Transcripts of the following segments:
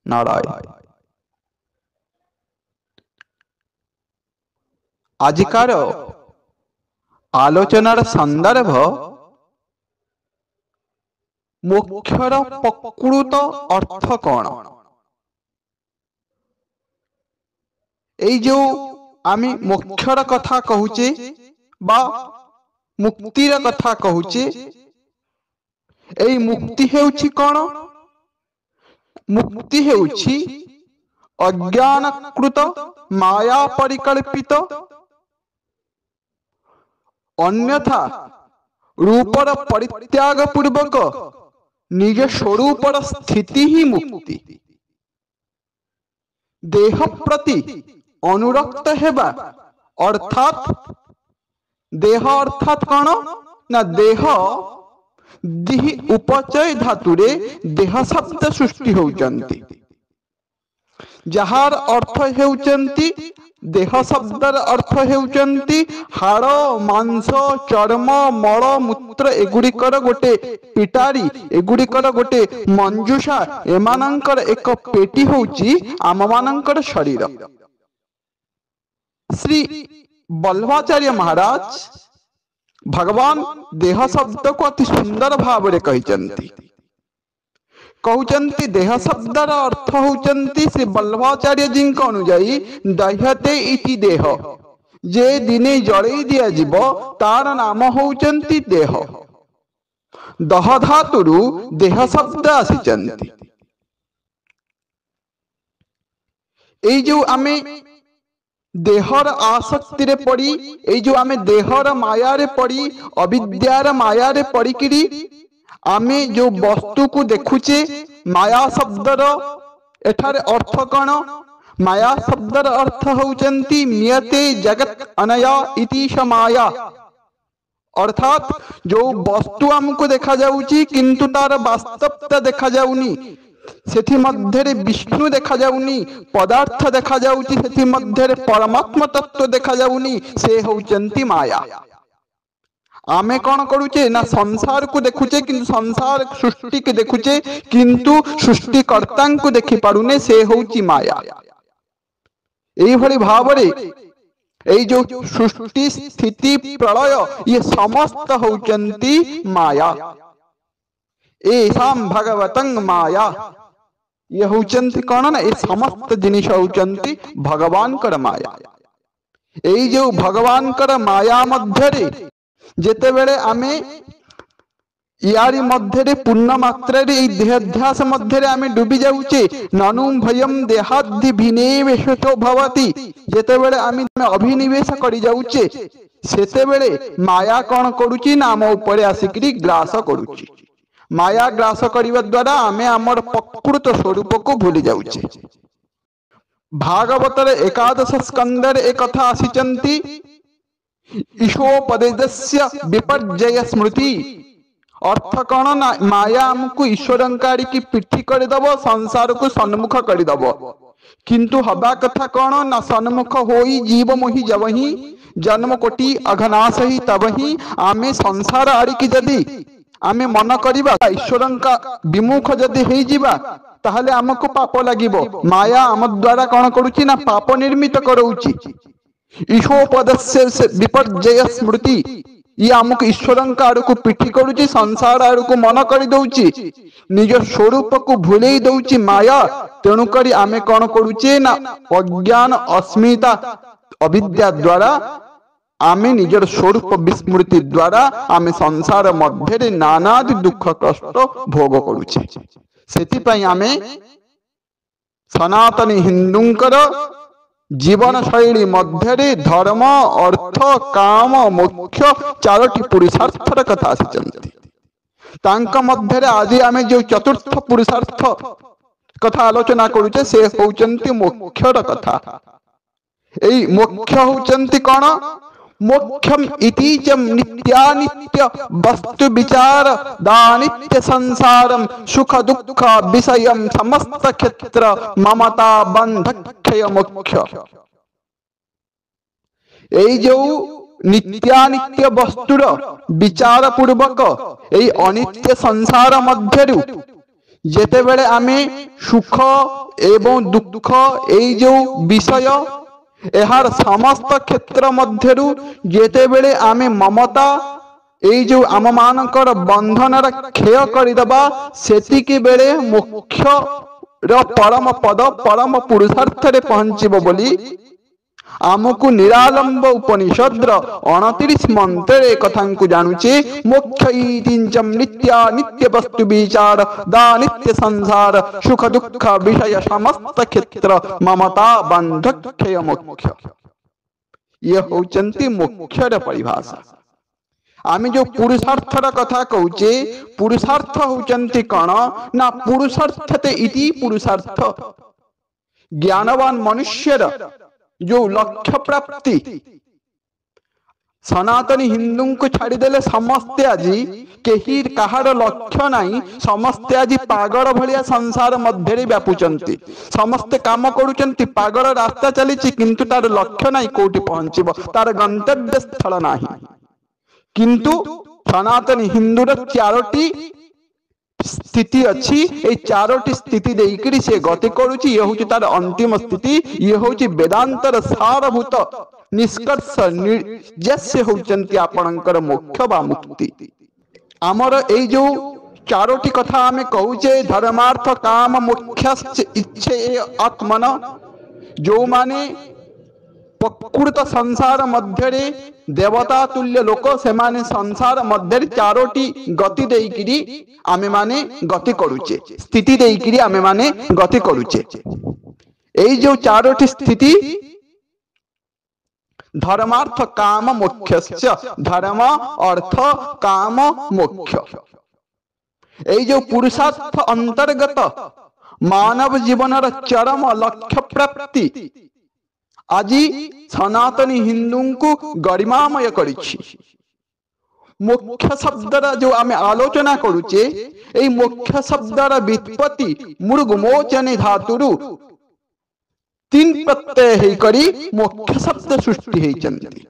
नारायण। आजिकार आलोचनार संदर्भ मोक्षर प्रकृत अर्थ कौन। এই যে আমি মোক্ষর কথা কহুছে বা মুক্তির কথা কহুছে, এই মুক্তি হেউছি কোন? মুক্তি হেউছি অজ্ঞানকৃত মায়া পরিকল্পিত अन्यथा रूपर परित्याग पूर्वक निज स्वरूपर स्थिति ही मुक्ति। देह प्रति अनुरक्त हेबा अर्थात देह अर्थात कौन ना देह दिह उपचय धातुरे देह शब्द सृष्टि होउचंती, जहार अर्थ हेउचंती देह शब्दर अर्थ हेउचंती हाड़ मांस चर्म मल मूत्र एगुड़िकर गोटे पिटारी एगुड़िकर गोटे मंजूषा एमानंकर एक पेटी होउची आम मानंकर शरीर। श्री बल्लभाचार्य महाराज भगवान देह शब्द को अति सुंदर भाव रे कहिचंती। कहउचंती देह शब्दर अर्थ होउचंती श्री बल्लभाचार्य जी के अनुजाई दह्यते इति देह, जे दिने जड़ई दिया जीव तार नाम होउचंती देह। दह धातुरु देह शब्द आसीचंती। एई जो आमे देहर आसक्ति रे पड़ी, एई जो आमे देहर माया रे पड़ी, अविद्यार माया रे पड़ी किरी आमे जो वस्तु को देखुचे माया शब्दर एठारे अर्थ कौन? माया शब्दर अर्थ होउचंती मियते जगत अनया इति माया, अर्थात जो वस्तु हमको देखा जाउची किंतु तार वास्तवता देखा जाउनी, सेथि मध्यरे विष्णु देखा जाउनी, पदार्थ देखा जाउची सेथि मध्यरे परमात्मा तत्व देखा जाउनी, से होउचंती माया। आमे कौन करुचे ना संसार को देखुचे किंतु संसार सृष्टि के देखुचे किंतु सृष्टिकर्ता को देखि पारुने, से होउची माया। एई भली भावरे एई जो सृष्टि स्थिति प्रलय ये समस्त होउचंती माया। एसाम भगवतं माया, ये होउचंती कौन ना ये समस्त जिनिस होउचंती भगवान कर माया। एई जो भगवान कर माया मध्यरे जेते बेले आमे यारी मध्यरे पूर्ण मात्रा रे देहाध्यास मध्यरे आमे डूबी जाउचे, ननु भयम देहाद्धि विनिवेशो भवति, जेते बेले आमे अभिनिवेश करि जाउचे सेते बेले माया कोन करूची ना आम ऊपर आसिकरी ग्रास करूची। माया ग्रास करिवा द्वारा आमे हमर प्रकृत स्वरूप को भूली जाउचे। भागवतर एकादश स्कंदर एक कथा आसीचंती ईशोपदेशस्य विपर्जय स्मृति, अर्थ कौन ना माया हमको ईश्वरंकारी की पिठी कर दब, संसार को सन्मुख कर दब, किंतु हवा कथा कौन ना सन्मुख होई जीव मोहि जबहि जन्म कोटि अघनाश ही तबहि आमे संसार आड़िकी जदि आमे मन करिबा ईश्वरंका विमुख जदि हेई जिबा ताहले हमको पाप लागिबो। माया आम द्वारा कौन करूची ना पाप निर्मित करौची। ईशोपदस्य विपर्जय स्मृति, ये आमको ईश्वरंका आड़ को पिठी करूची, संसार आड़ को मन कर दउची, निज स्वरूप को भूले दउची माया। तेणु करी आमे कौन करूचे ना अज्ञान अस्मिता अविद्या द्वारा आमे निजर स्वरूप विस्मृति द्वारा आमे संसार मध्य नाना दुख कष्ट भोग करूचे। सेति पई आमे सनातनी हिंदुंकर जीवन शैली मध्य धर्म अर्थ काम मोक्ष चारोटी पुरुषार्थर कथा आसीचंती। तांका मध्य आज आमे जो चतुर्थ पुरुषार्थ कथा आलोचना करूचे से होउचंती मोक्षर कथा। एई मोक्ष होउचंती कोन? मोक्षम इति च नित्यानित्य वस्तु विचार दानित्य संसारम सुख दुख विषयम समस्त क्षेत्र ममता बंध क्षय मोक्ष। এই जो नित्यानित्य वस्तुर विचार पूर्वक एई अनित्य संसार मध्यरु जेतेबेले आमे सुख एवं दुख एई जो विषय एहार समस्त क्षेत्र मध्यरु जेतेबेले आमे ममता एई जो आम मानकर बंधनर क्षय करिदबा सेतिकी बेले मोक्ष र परम पद परम पुरुषार्थ रे पहुंचीबो बोली आमको निरालंब उपनिषद्र 29 मंत्र कथा को जानुचे मोक्षईतिंचम नित्या नित्य वस्तु विचार दा नित्य संसार सुख दुख विषय समस्त क्षेत्र ममता बंध क्षय मोक्ष ये होचंती मोक्षर परिभाषा। आमे जो पुरुषार्थर कथा कहूचे पुरुषार्थ होचंती कण ना पुरुषार्थते इति पुरुषार्थ ज्ञानवान मनुष्यर जो लक्ष्य प्राप्ति सनातनी हिंदू को छाड़देले समस्ते आज कहीं कहार लक्ष्य नहीं समस्ते आज पागल भलिया संसार मध्य व्यापुचंती समस्ते काम करुचंती पागल रास्ता चली किंतु तार लक्ष्य नहीं कोटी पहुंचब तार गंतव्य स्थल नहीं किंतु सनातनी हिंदूर चारोटी स्थिति अच्छी ए चारोटी स्थिति देकरी से गति करुची ये होची तार अंतिम स्थिति ये होची वेदांतर सारभूत निष्कर्ष जैसे होचंती आपणकर मोक्ष बा मुक्ति। आमर ए जो चारोटी कथा आमे कहूचे धर्मार्थ काम मोक्ष इच्छे आत्मन जो माने प्रकृत संसार मध्य देवता तुल्य लोक से माने संसार मध्य चारोटी गति देकरी आमे माने गति करुचे स्थिति देकरी आमे माने गति करुचे एई जो चारोटी स्थिति धर्मार्थ काम मोक्ष धर्म अर्थ काम मोक्ष एई जो पुरुषार्थ अंतर्गत मानव जीवनर चरम लक्ष्य प्राप्ति आज सनातनी हिंदू को गरिमामय करिछि। मोक्ष शब्दर जो आमे आलोचना करुचे ए मोक्ष शब्दर व्युत्पत्ति मृगमोचने धातुरु तीन प्रत्यय हे करी मोक्ष शब्द सृष्टि हेचंती।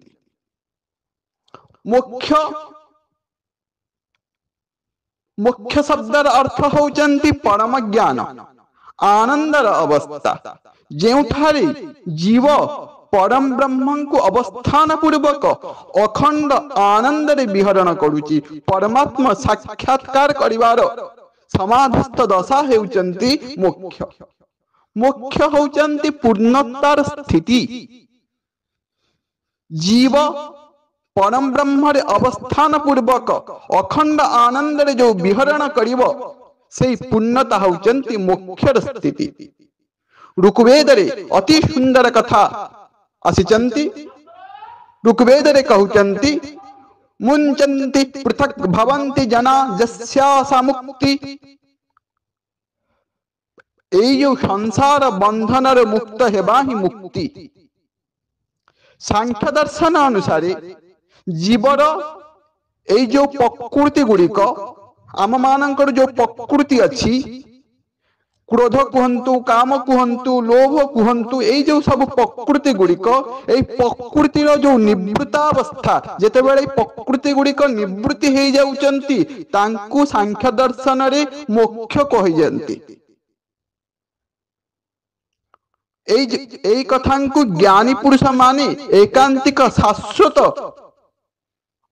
मोक्ष शब्दर अर्थ होचंती परम ज्ञान आनंदर अवस्था जेउठारे जीव परम ब्रह्म को अवस्थान पूर्वक अखंड आनंद रे विहरण करुची परमात्मा साक्षात्कार करिवार समाधिस्थ दशा हेउचंती मोक्ष। मोक्ष होचंती पूर्णतार स्थिति जीव परम ब्रह्म रे अवस्थान पूर्वक अखंड आनंद रे जो विहरण करिवो से पूर्णता होचंती मोक्षर स्थिति। ऋग्वेद रे अति सुंदर कथा आसिचंती ऋग्वेद रे कहउचंती मुंचंती पृथक भवंती जना जस्यासा मुक्ति एई जो संसार बंधन रे मुक्त हेबा ही मुक्ति। सांख्य दर्शन अनुसार जीवर एई जो प्रकृति गुड़िक आम मानकर जो प्रकृति अच्छी क्रोध कहतु काम कहतु लोभ कहतु यही जो सब प्रकृति गुड़िक यही प्रकृतिर जो निवृत्तावस्था जेते बेले प्रकृति गुड़िक निवृत्ति हो जाउचंती तांकु सांख्य दर्शन रे मोक्ष कहि जानती। एई कथांकु ज्ञानी पुरुष माने एकांतिक शाश्वत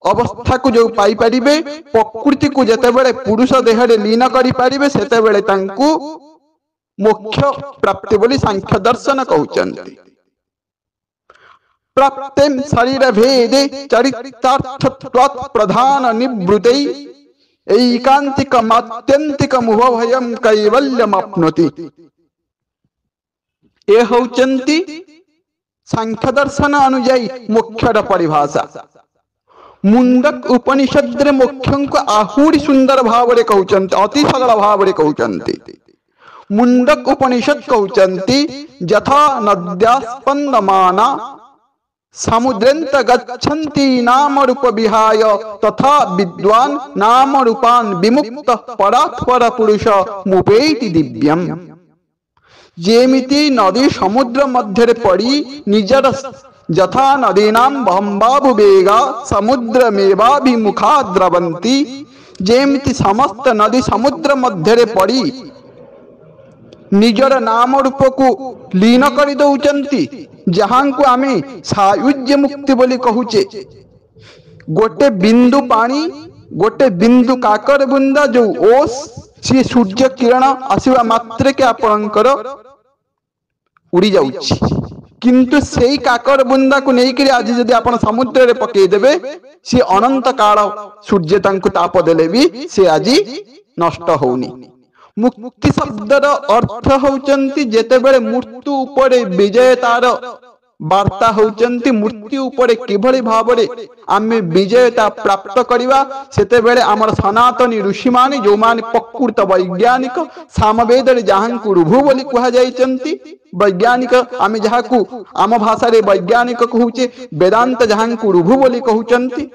अवस्था को जो पाई परिबे प्रकृति को जेते बेले पुरुष देह रे लीन करि परिबे सेते बेले तांकु मोक्ष प्राप्ति बोली सांख्य दर्शन कहउचंती। प्राप्तिम शरीर भेदे चरितार्थत्वात् प्रधान निवृत्ति एकांतिक मात्यंतिक मुभयम कैवल्यम अपनोति। ए होचंती सांख्य दर्शन अनुयायी मोक्षर परिभाषा। मुंडक उपनिषद रे मोक्षं को आहुरी सुंदर भाव रे कहउचंती अति सरल भाव रे कहउचंती। मुंडक उपनिषद कहउचंती यथा नद्यास्पंदमाना समुद्रंत गच्छन्ति नाम रूप विहाय तथा विद्वान नाम रूपान विमुक्त परात्पर पुरुष मुपेति दिव्यम। जेमिति नदी समुद्र मध्य पड़ी निजर यथा नदीनां बहम्बाबुवेगा समुद्रमेवाभिमुखा द्रवन्ति। जेमिति समस्त नदी समुद्र मध्य पड़ी निजर नाम रूप को लीन कर दौचंती, जहां को आमे सायुज्य मुक्ति बोली कहूचे। गोटे बिंदु पानी, गोटे बिंदु काकर बुंदा जो ओस सी सूर्य किरण आसीबा मात्रे के आपणकर उड़ी जाउछि, किंतु सेई काकर बुंदा को नेइकरी आज जदि आपण समुद्र रे पकई देबे, सी अनंत काल सूर्य तांकु ताप देले भी से आज नष्ट होउनी। मुक्ति शब्दर अर्थ होचंती जेतेबेले मृत्यु उपरे विजयतार वार्ता होचंती। मृत्यु उपरे किभली भाबरे आमे विजयता प्राप्त करिवा, सेतेबेले आमर सनातनी ऋषि माने जो माने प्रकृत वैज्ञानिक सामवेद रे जहांकु ऋभु बोली कहा जायचंती। वैज्ञानिक आमे जहाकु आम भाषा रे वैज्ञानिक कहूचे, वेदांत जहांकु ऋभु बोली कहउचंती,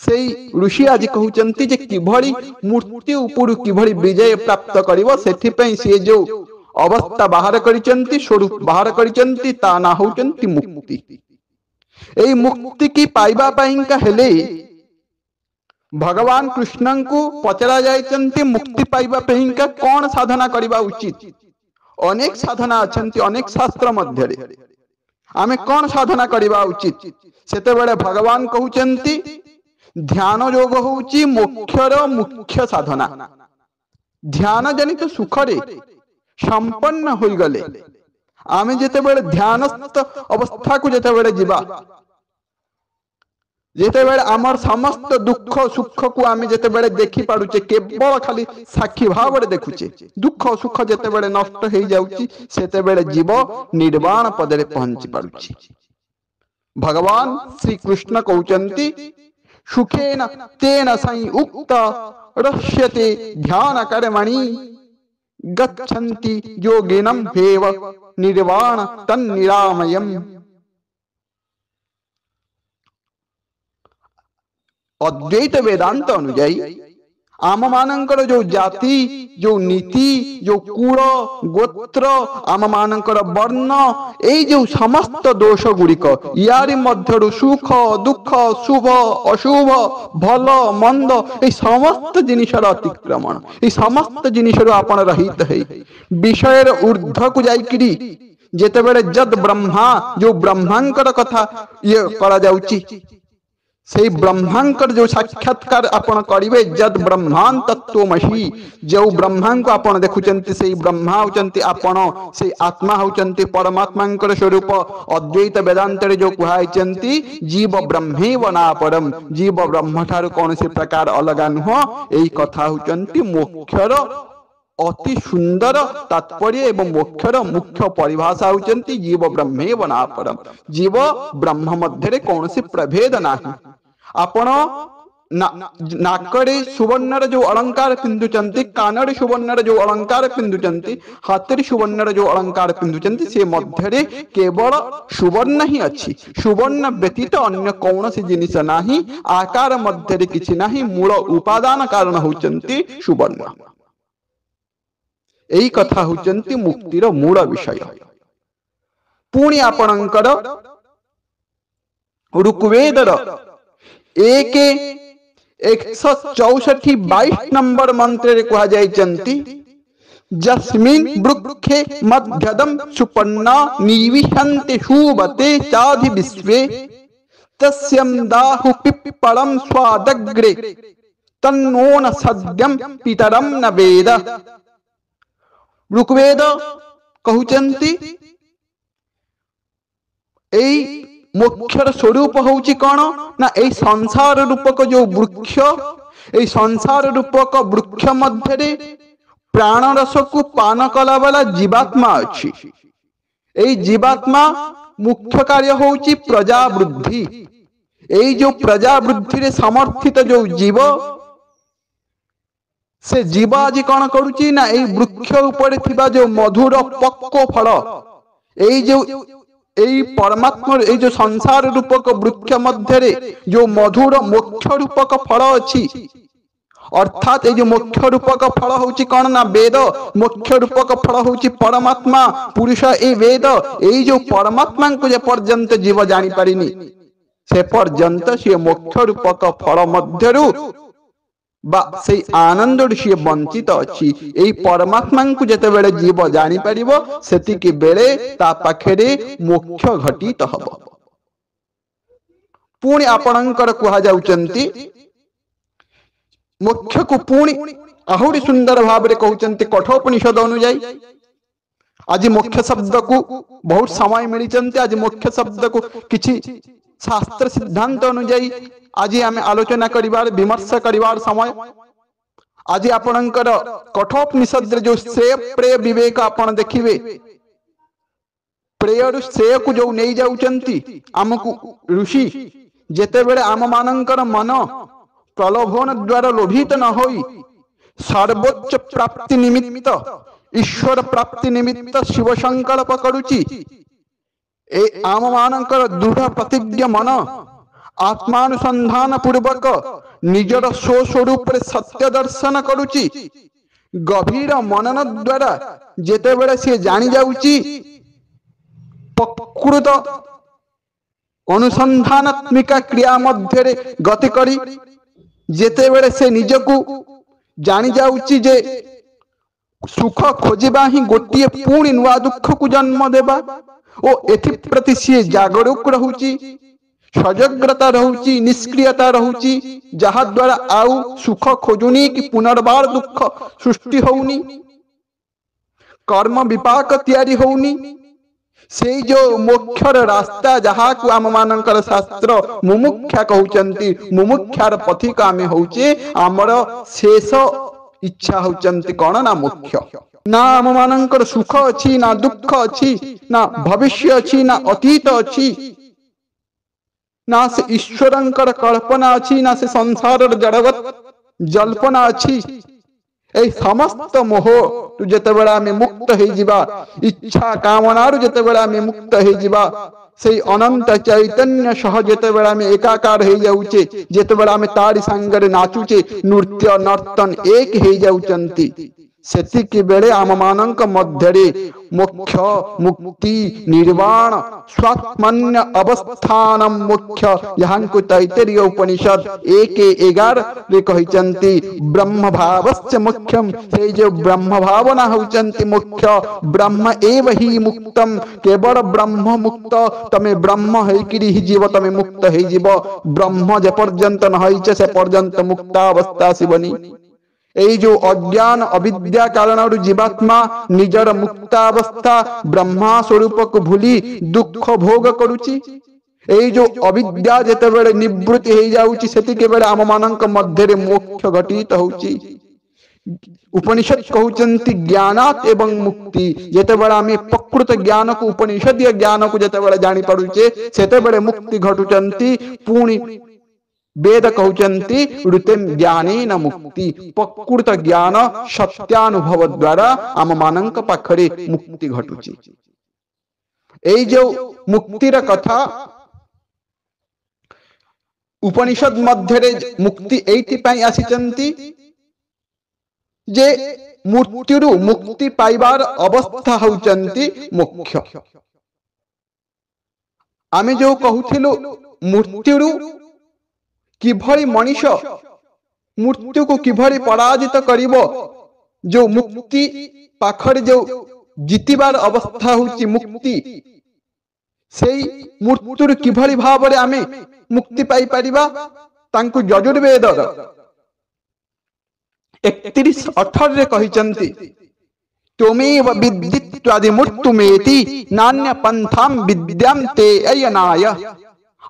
सेई ऋषि आज कहउचंती जे किभली मृत्यु उपरु किभली विजय प्राप्त करिवो, सेथि पई से जो अवस्था बाहर करिचंती, स्वरूप बाहर करिचंती, ता ना होचंती मुक्ति। एई मुक्ति की पाइबा पाइंका हेले भगवान कृष्ण को पचरा जायचंती, मुक्ति पाइबा पाइंका कोन साधना करिबा उचित। अनेक साधना अछंती, अनेक शास्त्र मध्य रे आमे कोन साधना करिबा उचित। सेतेबेले भगवान कहउचंती ध्यान योग होउची मोक्षर मुख्य साधना। ध्यान जनित सुख रे संपन्न होई गले आमे जेतेबेले ध्यानस्थ अवस्था को जेतेबेले जिबा, जेतेबेले आमर समस्त दुख सुख को आमे जेतेबेले देखि पारुचे, केवल खाली साक्षी भाव रे देखुचे, दुख सुख जेतेबेले नष्ट हेई जाउची, सेतेबेले जीव निर्वाण पद रे पहुंची पारुची। भगवान श्री कृष्ण कहउचंती सुखेन तेन सई उक्त रश्यते ध्यान कर्मणि गच्छन्ति योगिनम हेव निर्वाण तन्निरामयम्। अद्वैत वेदांत अनुଯାयी आम मानकर जो जाति, जो नीति, जो कुल गोत्र, आम मानकर वर्ण, एई जो समस्त दोष गुड़िक यारी मध्यरु सुख दुख शुभ अशुभ भल मंद ए समस्त जिनिसर अतिक्रमण, ए समस्त जिनिसरु आपण रहित है विषयर ऊर्ध्व को जाइकरी जेतेबेले जद ब्रह्मा जो ब्रह्मांकर कथा ये करा जाउची, से ब्रह्मांकर जो साक्षात्कार आपण करिवे, जद ब्रह्मां तत्वमसि, जो ब्रह्मा को आपण देखुचंती से ब्रह्मा होचंती आपण, से आत्मा होचंती परमात्मांकर स्वरूप। अद्वैत वेदांत रे जो कुहाइचंती जीव ब्रह्मेव ना परम, जीव ब्रह्म ठारू कोनोसी प्रकार अलगा नुह, एई कथा होचंती मोक्षर अति सुंदर तात्पर्य एवं मोक्षर मुख्य परिभाषा होचंती जीव ब्रह्मेव ना परम। जीव ब्रह्म मध्य रे कोनोसी प्रभेद नाही। आपण नाकड़े सुवर्णर जो अलंकार पिंधुचंती, कानड़े सुवर्णर जो अलंकार पिंधुचंती, हाथरे सुवर्णर जो अलंकार पिंधुचंती, से मध्य रे केवल सुवर्ण ही अच्छी, सुवर्ण व्यतीत अन्य कौनसी जिनिस नाही। आकार मध्य रे किछि नाही, मूल उपादान कारण होचंती सुवर्ण। एई कथा होचंती मुक्तिर मूल विषय। पुणी आपणकर ऋग्वेदर 164 नंबर मंत्र रे कहा जायचंती जस्मिन् वृक्षे मध्यदम सुपर्णा निविहन्ते शुभते चाधि विश्वे तस्यं दाहु पिप्पलम स्वादग्रे तन्नो न सद्यम पितरम न वेद। ऋग्वेद कहउचंती एई मोक्षर स्वरूप होउची कौन ना, एई संसार रूपक जो वृक्ष, एई संसार रूपक वृक्ष मध्य रे प्राण रस को पान कला वाला जीवात्मा अछि। एई जीवात्मा मुख्य कार्य होउची प्रजा वृद्धि। एई जो प्रजा वृद्धि रे समर्थित जो जीव, से जीव आज कौन करुची ना, एई वृक्ष ऊपर थिबा जो मधुर पक्व फल, एई जो एई परमात्मा ए जो संसार रूपक वृक्ष मध्य रे जो मधुर मोक्ष रूपक फल अछि, अर्थात ये जो मुख्य रूपक फल होची कौन ना वेद, मुख्य रूपक फल होची परमात्मा पुरुष ए वेद। ये जो परमात्मा को जे पर्यंत जीव जानी पारिनी से पर्यंत सी मुख्य रूपक फल मध्यरु बा से आनंद सी वंचित अच्छी। यही परमात्मा को जेते बेले जीव जानी पारिबो सेतिकी बेले ता पाखेरे मोक्ष घटित हबो। पुणी आपणकर कुहा जाउचंती मोक्ष को पुणी आहुरी सुंदर भाव रे कहउचंती कठोपनिषद अनुଯାयी। आज मोक्ष शब्द को बहुत समय मिली, आज मोक्ष शब्द को किछि शास्त्र सिद्धांत अनुଯାयी आज आम आलोचना करिवार विमर्श करिवार समय। आज आपणकर कठोपनिषद रे जो श्रेय प्रेय विवेक आपण देखिबे, प्रेय श्रेय को जो नहीं जाउचंती आमको ऋषि जेते बेले आम मानकर मन प्रलोभन द्वारा लोभित न होई सर्वोच्च प्राप्ति निमित्त ईश्वर प्राप्ति निमित्त शिव संकल्प करुची। ए आम मानकर दृढ़ प्रतिज्ञ मन आत्मानुसंधान पूर्वक निजर स्वस्वरूप सत्य दर्शन करुची। गभीर मनन द्वारा जेते बेले से जानी जाउची प्रकृत अनुसंधानात्मिका क्रिया मध्य गति करी जेते बेले से निजको जानी जाउची जे सुख खोजिबा ही गोटिए पुणी नुआ दुख को जन्म देबा ओ एथि प्रति सी जागरूक रहूची, सजग्रता रहूची, निष्क्रियता रहूची, जहा द्वारा आउ सुख खोजुनी कि पुनर्बार दुख सृष्टि होउनी, कर्म विपाक तैयारी होउनी। से जो मोक्षर रास्ता जहा को आम मानकर शास्त्र मुमुक्षा कहउचंती, मुमुक्षार पथिक आमे होउचे आमर शेष इच्छा होउचंती कौन ना मोक्ष। ना आम मानकर सुख अछि, ना दुख अछि, ना भविष्य अछि, ना अतीत अछि, ना से ईश्वरंकर कल्पना अछि, ना से संसार जड़गत जल्पना अछि। ए समस्त मोह तु जेते बेला आमे मुक्त हे जिबा, इच्छा कामना रु जेते बेला आमे मुक्त हे जिबा, से अनंत चैतन्य सह जेते बेला आमे एकाकार हे जाउचे, जेते बेला आमे तारी संगरे नाचुचे, नृत्य नर्तन एक हे जाउचंती, सेतिकी बेले आम मानक मध्यरे मोक्ष मुक्ति निर्वाण स्वात्मन्य अवस्थानम मोक्ष यहाँ को तैतरीय उपनिषद 1:11 रे कहिचंती ब्रह्म भावस्य मुख्यम। से जो ब्रह्म भावना होचंती मोक्ष, ब्रह्म एव ही मुक्तम, केवल ब्रह्म मुक्त तमे ब्रह्म है कि जीव तमे मुक्त है जीव, ब्रह्म जे पर्यंत न होइचे से पर्यंत मुक्तावस्था सिबनी। এই जो अज्ञान अविद्या कारण जीवात्मा निजर मुक्तावस्था ब्रह्मा स्वरूप को भूली दुख भोग करुची। এই जो अविद्या जेते बेले निवृत्ति हो जाउची सेतिके बेले आम मानक मध्य मोक्ष घटित होउची। उपनिषद कहउचंती ज्ञानात एवं मुक्ति, जेते बेले आमे प्रकृत ज्ञान को उपनिषदीय ज्ञान को जेते बेले जानि पड़ुचे सेते बेले मुक्ति घटुचंती। पुणी वेद कहउचंती ऋतेम ज्ञानेन मुक्ति, प्रकृत ज्ञान सत्यानुभव द्वारा आम मानक पाखरे मुक्ति घटुची। एई जो मुक्तिर कथा उपनिषद मध्यरे मुक्ति एइति पई आसीचंती जे मृत्युरु मुक्ति पाइबार अवस्था होउचंती मोक्ष। आमे जो कहूथिलु मृत्युरु किभली मनीष मृत्यु को किभली पराजित करिवो, जो मुक्ति पाखरे जो जितिबार अवस्था होची मुक्ति, सेई मृत्युर किभली भावरे आमे मुक्ति पाई परिबा तांकु यजुर्वेदर 31:18 रे कहिचंती त्वमेव विद्दित्वादि मृत्युमेति नान्य पंथाम विद्याम ते अयनाय।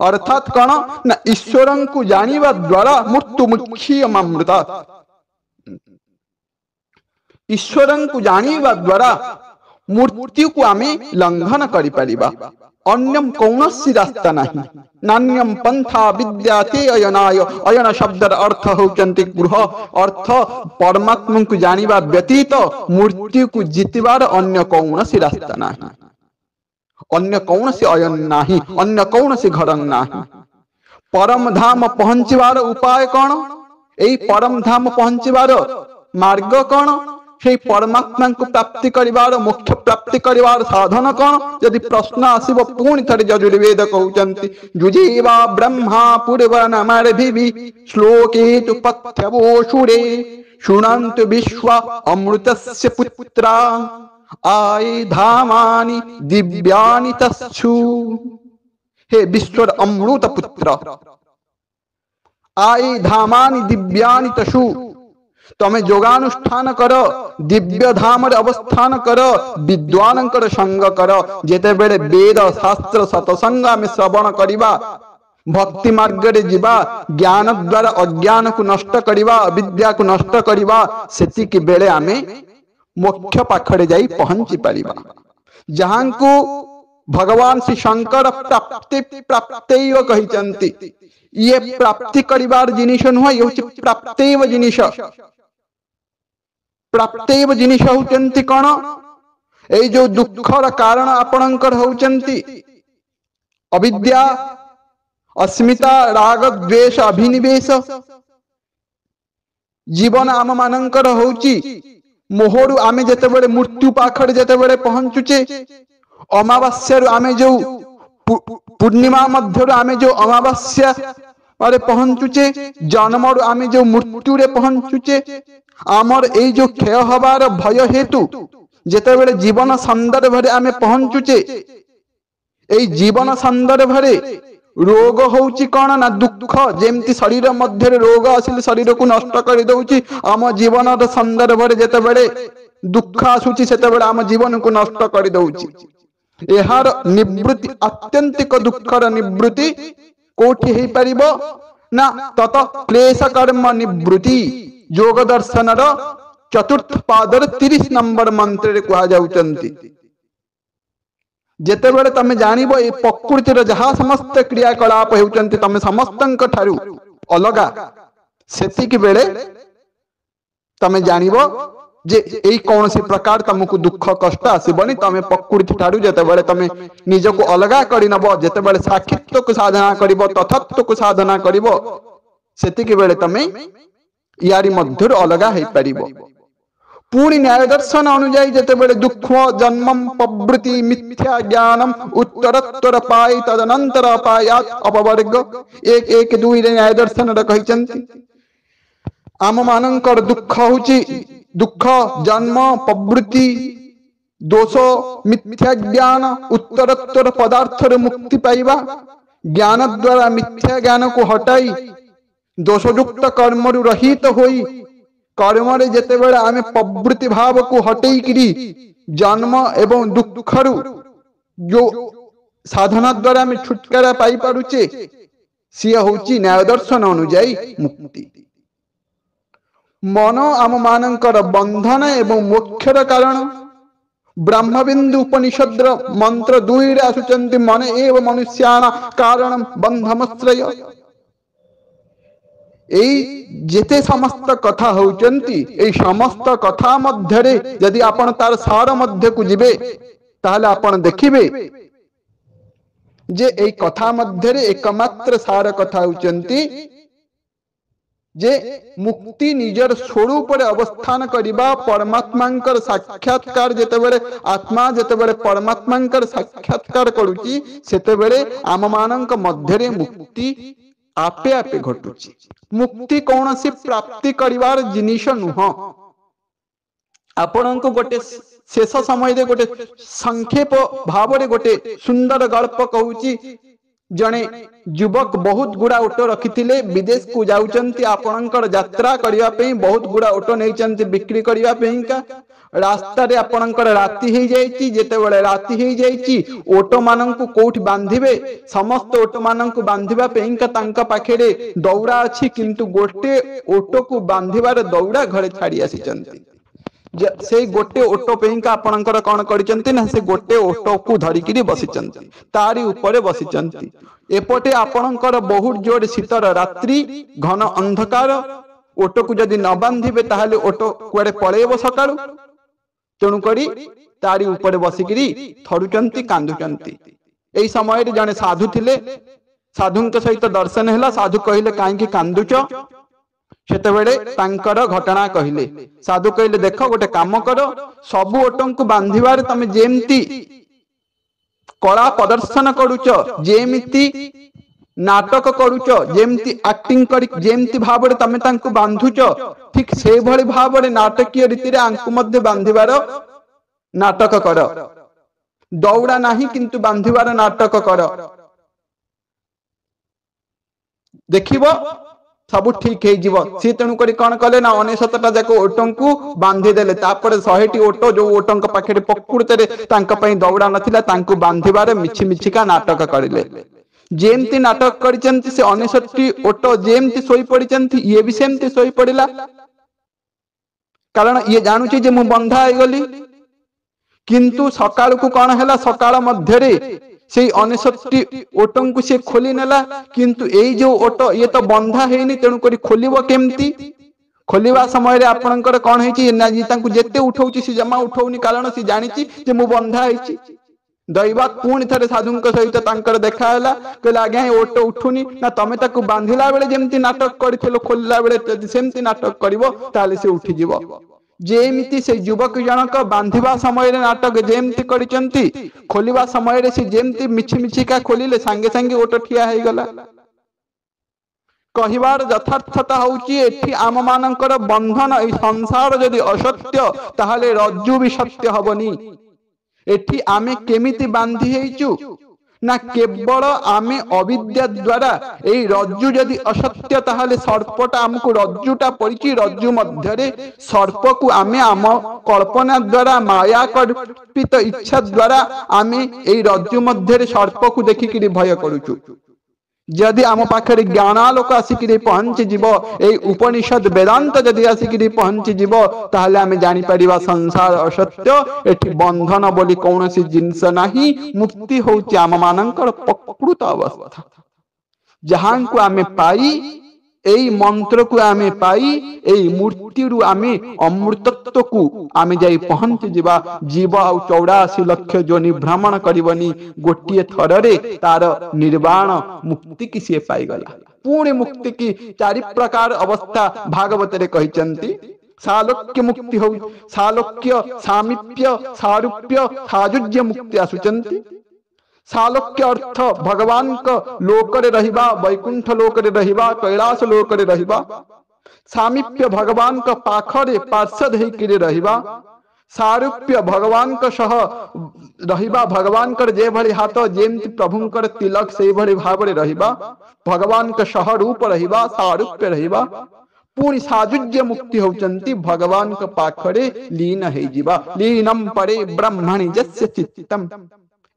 अर्थात कौन ना ईश्वर को जानिबा द्वारा मृत्यु मुख्य अमृता, ईश्वर को जानिबा द्वारा मृत्यु को आमे लंघन करि परिबा, अन्यम कौनसी रास्ता नहीं। नान्यम पंथा विद्याते अयनाय, अयन शब्दर अर्थ होचंती गृह, अर्थ परमात्मा को जानिबा व्यतीत मृत्यु को जितिबार अन्य कौनसी रास्ता नहीं, अन्य कौनसी अयन नाही, अन्य कौनसी घर नाही। परम धाम पहुंचवार उपाय कौन? एई परम धाम पहुंचबार मार्ग कौन से परमात्मा को प्राप्ति करिवार मोक्ष प्राप्ति करिवार साधन कौन यदि प्रश्न आसीबो पुणी थरे यजुर्वेद कहउचंती जुजीवा ब्रह्मा पूर्वनमर्भिः श्लोके तु पथ्यवोषुरे शुणन्तु विश्व अमृतस्य पुत्रा आये धामानि दिव्यानि तस्सु। हे विश्वर अमृत पुत्र आये धामानि दिव्यानि तस्सु तमे योगानुष्ठान कर दिव्य धाम अवस्थान कर विद्वान संग कर जेते बेले वेद शास्त्र सतसंग आम श्रवण करिबा भक्ति मार्ग रे जीवा ज्ञान द्वारा अज्ञान को नष्ट करिबा अविद्या को नष्ट करिबा सेतिकी बेले आमे मोक्ष पाखरे जाई पहुंची परिबा जहां को भगवान श्री शंकर प्राप्ति प्राप्तैव कहिचंती ये प्राप्ति करिबार जिनिस नुह ये होची प्राप्तैव जिनिस प्राप्तैव जिनिस होचंती कोन ए जो दुखर कारण आपणकर होचंती अविद्या अस्मिता राग द्वेष अभिनिवेश जीवन आम मानकर होची मोहरु आमे जेते बेले मृत्यु पाखरे जेते बेले पहुंचुचे अमावास्या आमे जो पूर्णिमा मध्य आमे जो अमावास्या अरे पहुंचुचे जन्मरु आमे जो मृत्यु रे पहुंचुचे आमर ए जो क्षय हबार भय हेतु जेते बेले जीवन संदर्भ रे आमे पहुंचुचे ए जीवन संदर्भ रे रोग होउची कोन ना दुख जेमती शरीर मध्य रोग आसिल शरीर को नष्ट कर दउची आम जीवन रो संदर्भ रे जेते बेले दुख आसुची सेते बेले आम जीवन को नष्ट कर दउची एहार निवृत्ति आत्यंतिक दुखर निवृत्ति कोठी हे परिबो ना तत क्लेश कर्म निवृत्ति योग दर्शन रो चतुर्थ पादर 30 नंबर मंत्र रे कहा जाउचंती जेते बेले तमे जानिबो ए प्रकृति रो जहा समस्त क्रियाकलाप हेउचंती तमे समस्तंक ठारू अलगा सेतिकी बेले तमे जानिबो जे एई कौन सी प्रकार तुमको दुख कष्ट आसीबनी तमे प्रकृति ठारू जेते बेले तमे निजको अलगा करि नबो जेते बेले साक्षित्व को साधना करिबो तथत्व को साधना करिबो सेतिकी बेले तमे यारी मध्य अलगा हे परिबो पूरी न्याय दर्शन अनुଯାयी जेते बेले दुख जन्मम प्रवृत्ति मिथ्या ज्ञानम उत्तरोत्तर पाई तदनंतर अपायात अपवर्ग 1-1-2 रे न्याय दर्शन रे कहिचंती आम मानकर दुख होची दुख जन्म प्रवृत्ति दोष मिथ्या ज्ञान उत्तरोत्तर पदार्थ रे मुक्ति पाइबा ज्ञान द्वारा मिथ्या ज्ञान को हटाई दोषयुक्त कर्म रु रहित होई कर्म रे जेते बेले आमे प्रवृत्ति भाव को हटेई किरी जन्म एवं दुख रु जो साधना द्वारा आमे छुटकारा पाई पारुचे सिया होची न्याय दर्शन अनुଯାयी मुक्ति मन आम मानकर बंधन एवं मोक्षर कारण ब्रह्मबिंदु उपनिषद मंत्र 2 रे आसुचंती मन एव मनुष्याना कारण बंधमश्रय एई जेते समस्त कथा होचंती एई समस्त कथा मध्य रे यदि आपण तार सार मध्य को जिबे ताहले आपण देखिबे जे एई कथा मध्य रे एकमात्र सार कथा होचंती जे मुक्ति निजर स्वरूप रे अवस्थान करिबा परमात्मांकर साक्षात्कार जेते बेले आत्मा जेते बेले परमात्मांकर साक्षात्कार करूची सेते बेले आम मानक मध्य रे मुक्ति आपे आपे घटुची मुक्ति कौन सी प्राप्ति करिवार जिनिस नुह आपण को गोटे शेष समय रे गोटे संक्षेप भाव रे गोटे सुंदर गल्प कहूची जने युवक बहुत गुड़ा ओटो रखिथिले विदेश को जाउचंती आपणकर यात्रा करिया पे बहुत गुड़ा ओटो नैचंती बिक्री करिया पे का रास्ता रे आपणकर राति हे जाईची जेते बेले राति हे जाईची ओटो मानन को कोठी बांधिबे समस्त ओटो मानन को बांधिबा पे का तांका पाखेरे दौड़ा अछि किंतु गोटे ओटो को बांधिबार दौड़ा घरे छाड़ी आसीचंती से गोटे ओटो पेइका आपणकर कोन करिचंती ना से गोटे ओटो को धरि किरी बसिचंती तारी ऊपर बसिचंती एपटे आपणकर बहुत जोर शीतर रात्रि घन अंधकार ओटो को जदि न बांधिबे ताहाले ओटो कुआडे पळेबो सकाळू तेणु करी तारी ऊपर बसिकिरी थरुचंती कांदुचंती एई समय रे जने साधु थिले साधुंक सहित दर्शन हैला साधु कहिले काहे कि कांदुच सेतेबेले तांकर घटना कहले। साधु कहले देख गोटे काम कर, सबु ओटंकु बांधिबार तमे जेमती कला प्रदर्शन करूच, जेमिति नाटक करूच, जेमती एक्टिंग करी जेमती भाबरे तमे तांकु बांधुच, ठीक से भली भाबरे नाटकीय रीति रे आंकु मध्ये बांधिबार नाटक कर। दौड़ा नाही किंतु बांधिबार नाटक कर, देखिबो सब ठीक है जीव। सी तेणु करी कौन कले ना 99टा जाक ओटंकु बांधी देले। तापर 100टी ओट जो ओटंक पाखे प्रकृत रे तांका पई दौड़ा नथिला, तांकु बांधिबार मिछि मिछिका नाटक करिले। जेमती नाटक करिचंती से 99टी ओट जेमती सोई पड़िचंती, ये भी सेमती सोई पड़िला, कारण ये जानुची जे मु बंधा आइ गली। किंतु सकाळ को कौन हैला, सकाळ मध्य रे से 99टी ओटंकु से खोली नेला, किंतु एई जो ओट ये तो बंधा हेनी, तेणु करी खोलिबो केमती। खोलिबा समय रे आपनकर कौन हेची ना जी तांकु जेते उठौची से जमा उठौनी, कारण से जानिची जे मु बंधा हेची। दैवात पुणी थरे साधुंक सहित तांकर देखा हैला, कहले आज्ञा ए ओट उठुनी ना, तमे ताकु बांधिला बेले जेमती नाटक करिथिलो खोलिला बेले सेमती नाटक करिवो ताले से उठी जिवो। जेमिति से युवक जनक बांधिबा समय रे नाटक जेमती करिचंती, खोलिबा समय रे से जेमती मिछि मिछिका खोलिले सांगे सांगे ओट ठिया हे गला। कहिबार यथार्थता होउची एठी आम मानकर बंधन, ए संसार जदि असत्य ताहाले रज्जु भी सत्य हबनी। एठी आमे केमिति बांधी हेइचु ना, केवल आमे अविद्या द्वारा एई रज्जु जदि असत्य ताहाले सर्पटा हमकु रज्जुटा पड़िची, रज्जु मध्य रे सर्प को आमे आम कल्पना द्वारा माया कल्पित इच्छा द्वारा आमे एई रज्जु मध्य रे सर्प को देखिकिरी भय करूचु। जदि आम पाखे ज्ञानालोक आसिक पहुंची जीव, ए उपनिषद वेदांत जदि आसिक पहुंची जीव, ताहले आमे जानि परिबा संसार असत्य, एठी बंधन बोली कौनसी जिनस नाही। मुक्ति होउची आम मानकर प्रकृत अवस्था, जहां को आमे पाई एई मंत्र को आमे पाई, एई मूर्ति रु आमे अमृतत्व को आमे जाई पहुंची जीवा। जीव आ 84 लाख जोनि भ्रमण करिवनी, गोटिए थररे तार निर्वाण मुक्ति की से पाई गला। पुणे मुक्ति की 4 प्रकार अवस्था भागवत रे कहिचंती। सालोक्य मुक्ति हो, सालोक्य, सामीप्य, सारूप्य, साजुज्य मुक्ति आसुचंती। सालोक्य अर्थ भगवान का लोक रे रहिबा, वैकुंठ लोक रे रहिबा, कैलाश लोक रे रहिबा। सामीप्य भगवान का पाखरे पार्षद हेकिरे रहिबा। सारूप्य भगवान का सह रहिबा, भगवान कर जे भली हाथ जेमति प्रभुंकर तिलक से भली भावरे रहिबा, भगवान का सह रूप रहिबा, सारूप्य रहिबा। पूरी साजुज्य मुक्ति होचंती भगवान का पाखरे लीन हे जीवा। लीनम परे ब्रह्मणि जस्य चित्तम,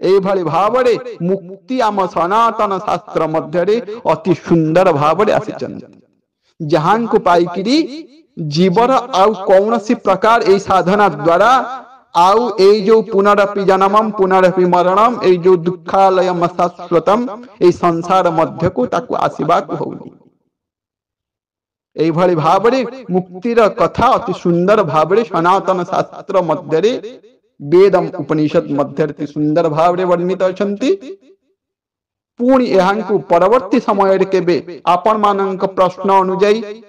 ए भली भावरे मुक्ति आम सनातन शास्त्र मध्य रे अति सुंदर भावरे आसिचंती। जहां को पाइकिरी जीवर आउ कौनसी प्रकार ए साधना द्वारा आउ ए जो पुनरपि जन्मम पुनरपि मरणम, ए जो दुखालयम शाश्वतम, ए संसार मध्य को ताकु आसीबा को होउनी। ए भली भावरे मुक्तिर कथा अति सुंदर भावरे सनातन शास्त्र मध्य रे वेदम उपनिषद मध्य सुंदर भावरे वर्णित अछंती। पुणी एहांकु परवर्ती समय रे केबे आपण मानक प्रश्न अनुଯାयी,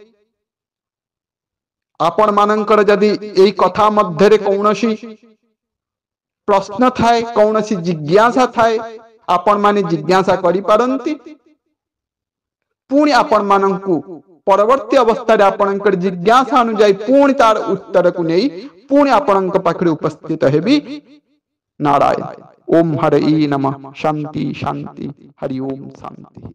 आपण मानकर जदि एई कथा मध्य रे कौनसी प्रश्न थाए, कौनसी जिज्ञासा थाए, आपण माने जिज्ञासा करि पारंती। पुणी आपण मानकु परवर्ती अवस्था रे आपणकर जिज्ञासा अनुଯାयी पुणी तार उत्तर को नै पुणी आपणक पाखरे उपस्थित हेबी नारायण। ओम हरि नमः। शांति शांति, हरि ओम शांति।